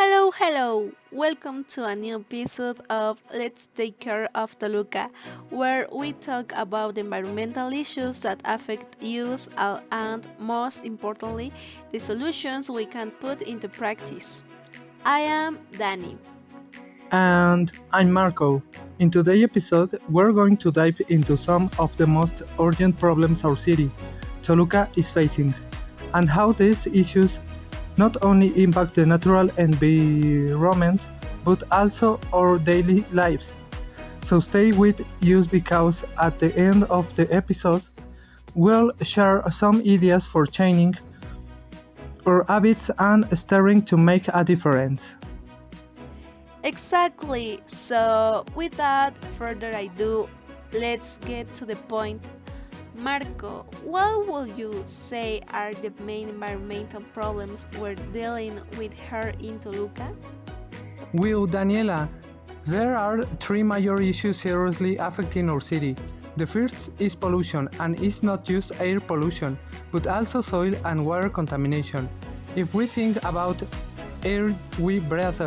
Hello, hello! Welcome to a new episode of Let's Take Care of Toluca, where we talk about environmental issues that affect us all and, most importantly, the solutions we can put into practice. I am Danny. And I'm Marco. In today's episode, we're going to dive into some of the most urgent problems our city, Toluca, is facing, and how these issues not only impact the natural environment but also our daily lives. So stay with us because at the end of the episode, we'll share some ideas for changing our habits and starting to make a difference. Exactly, so without further ado, let's get to the point. Marco, what would you say are the main environmental problems we're dealing with here in Toluca? Well, Daniela, there are three major issues seriously affecting our city. The first is pollution, and it's not just air pollution, but also soil and water contamination. If we think about air we breathe,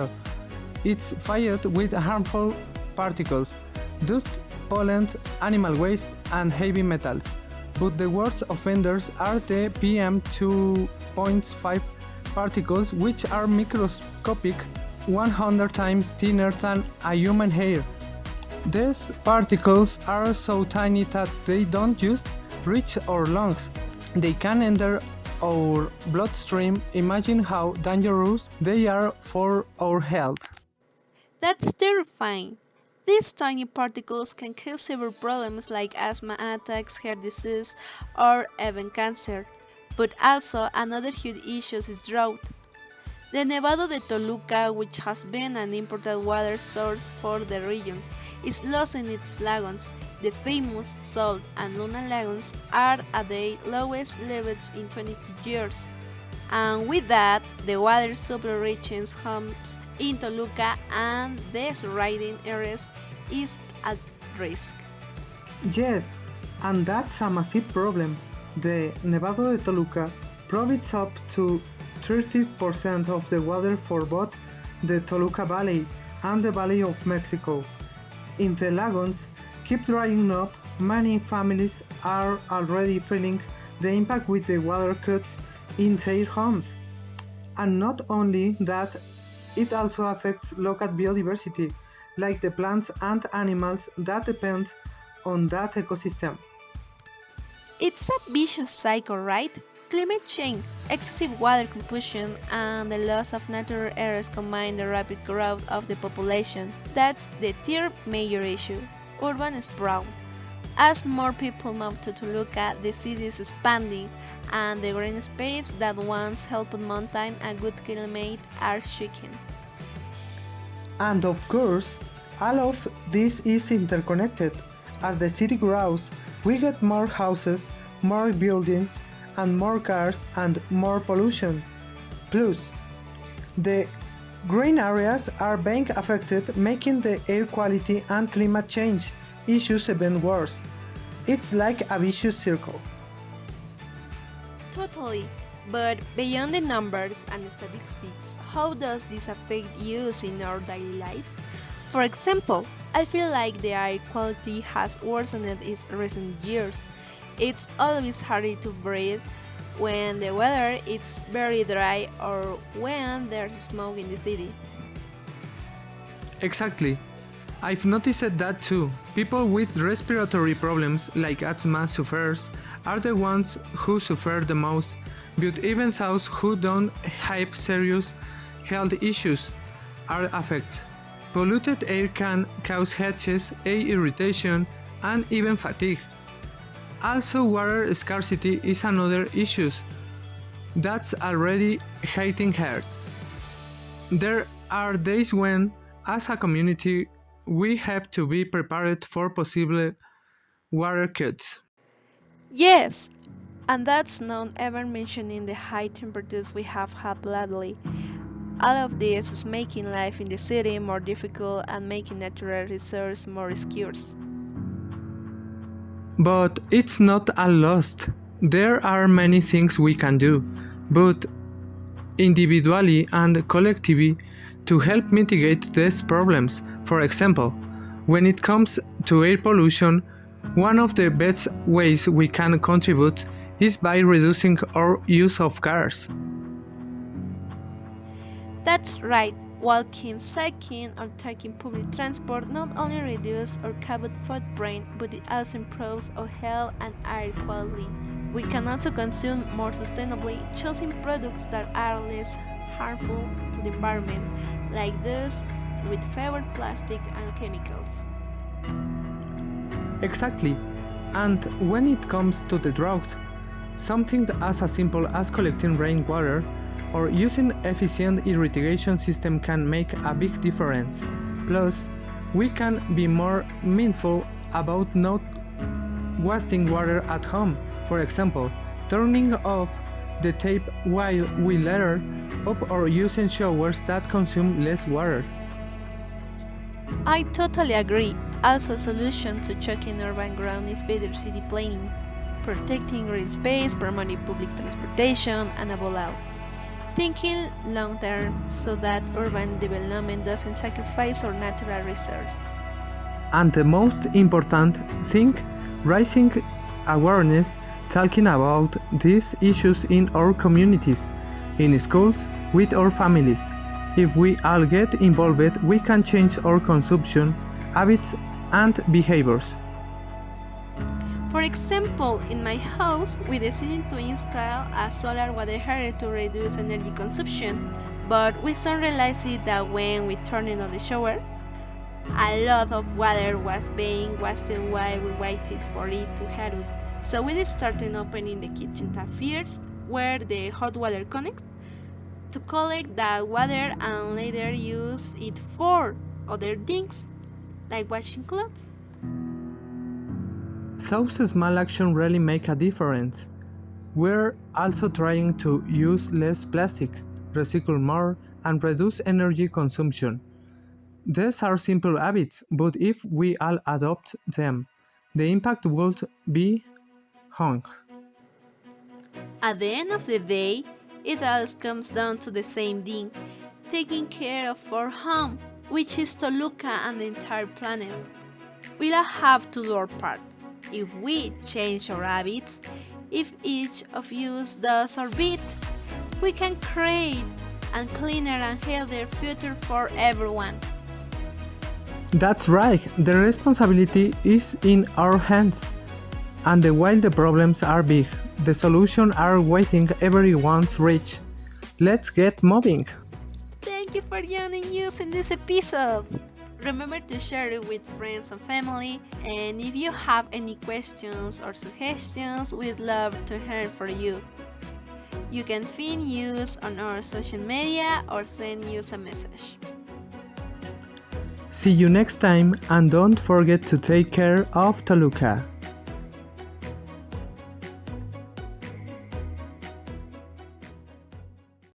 it's filled with harmful particles, dust, pollen, animal waste, and heavy metals. But the worst offenders are the PM2.5 particles, which are microscopic, 100 times thinner than a human hair. These particles are so tiny that they don't just reach our lungs. They can enter our bloodstream. Imagine how dangerous they are for our health. That's terrifying. These tiny particles can cause severe problems like asthma attacks, heart disease, or even cancer. But also, another huge issue is drought. The Nevado de Toluca, which has been an important water source for the regions, is losing its lagoons. The famous Salt and Luna lagoons are at their lowest levels in 20 years. And with that, the water supply reaches homes in Toluca and the surrounding areas is at risk. Yes, and that's a massive problem. The Nevado de Toluca provides up to 30% of the water for both the Toluca Valley and the Valley of Mexico. In the lagoons keep drying up, many families are already feeling the impact with the water cuts in their homes. And not only that, it also affects local biodiversity, like the plants and animals that depend on that ecosystem. It's a vicious cycle, right? Climate change, excessive water consumption, and the loss of natural areas combine the rapid growth of the population. That's the third major issue urban sprawl. As more people move to Toluca, the city is expanding, and the green space that once helped maintain a good climate are shrinking. And of course, all of this is interconnected. As the city grows, we get more houses, more buildings, and more cars and more pollution. Plus, the green areas are being affected, making the air quality and climate change issues even worse. It's like a vicious circle. Totally. But beyond the numbers and statistics, how does this affect us in our daily lives? For example, I feel like the air quality has worsened in recent years. It's always harder to breathe when the weather is very dry or when there's smoke in the city. Exactly. I've noticed that too. People with respiratory problems like asthma sufferers are the ones who suffer the most, but even those who don't have serious health issues are affected. Polluted air can cause headaches, eye irritation, and even fatigue. Also, water scarcity is another issue that's already hitting hard. There are days when, as a community, we have to be prepared for possible water cuts. Yes, and that's not even mentioning the high temperatures we have had lately. All of this is making life in the city more difficult and making natural resources more scarce. But it's not a lost. There are many things we can do. But individually and collectively to help mitigate these problems. For example, when it comes to air pollution, one of the best ways we can contribute is by reducing our use of cars. That's right. Walking, cycling, or taking public transport not only reduces our carbon footprint, but it also improves our health and air quality. We can also consume more sustainably, choosing products that are less harmful to the environment, like those with fewer plastic and chemicals. Exactly. And when it comes to the drought, something as simple as collecting rainwater or using efficient irrigation system can make a big difference. Plus, we can be more mindful about not wasting water at home. For example, turning off the tap while we lather up or using showers that consume less water. I totally agree. Also, a solution to choking urban ground is better city planning, protecting green space, promoting public transportation, and above all, thinking long term so that urban development doesn't sacrifice our natural resources. And the most important thing, raising awareness, talking about these issues in our communities, in schools, with our families. If we all get involved, we can change our consumption habits and behaviors. For example, in my house, we decided to install a solar water heater to reduce energy consumption, but we soon realized that when we turned on the shower, a lot of water was being wasted while we waited for it to heat up. So we started opening the kitchen tap first, where the hot water connects, to collect that water and later use it for other things, like washing clothes. Those small actions really make a difference. We're also trying to use less plastic, recycle more, and reduce energy consumption. These are simple habits, but if we all adopt them, the impact would be huge. At the end of the day, it all comes down to the same thing, taking care of our home, which is Toluca and the entire planet. We all have to do our part. If we change our habits, if each of us does our bit, we can create a cleaner and healthier future for everyone. That's right, the responsibility is in our hands. And while the problems are big, the solutions are within everyone's reach. Let's get moving. Thank you for joining us in this episode. Remember to share it with friends and family. And if you have any questions or suggestions, we'd love to hear from you. You can find us on our social media or send us a message. See you next time and don't forget to take care of Toluca.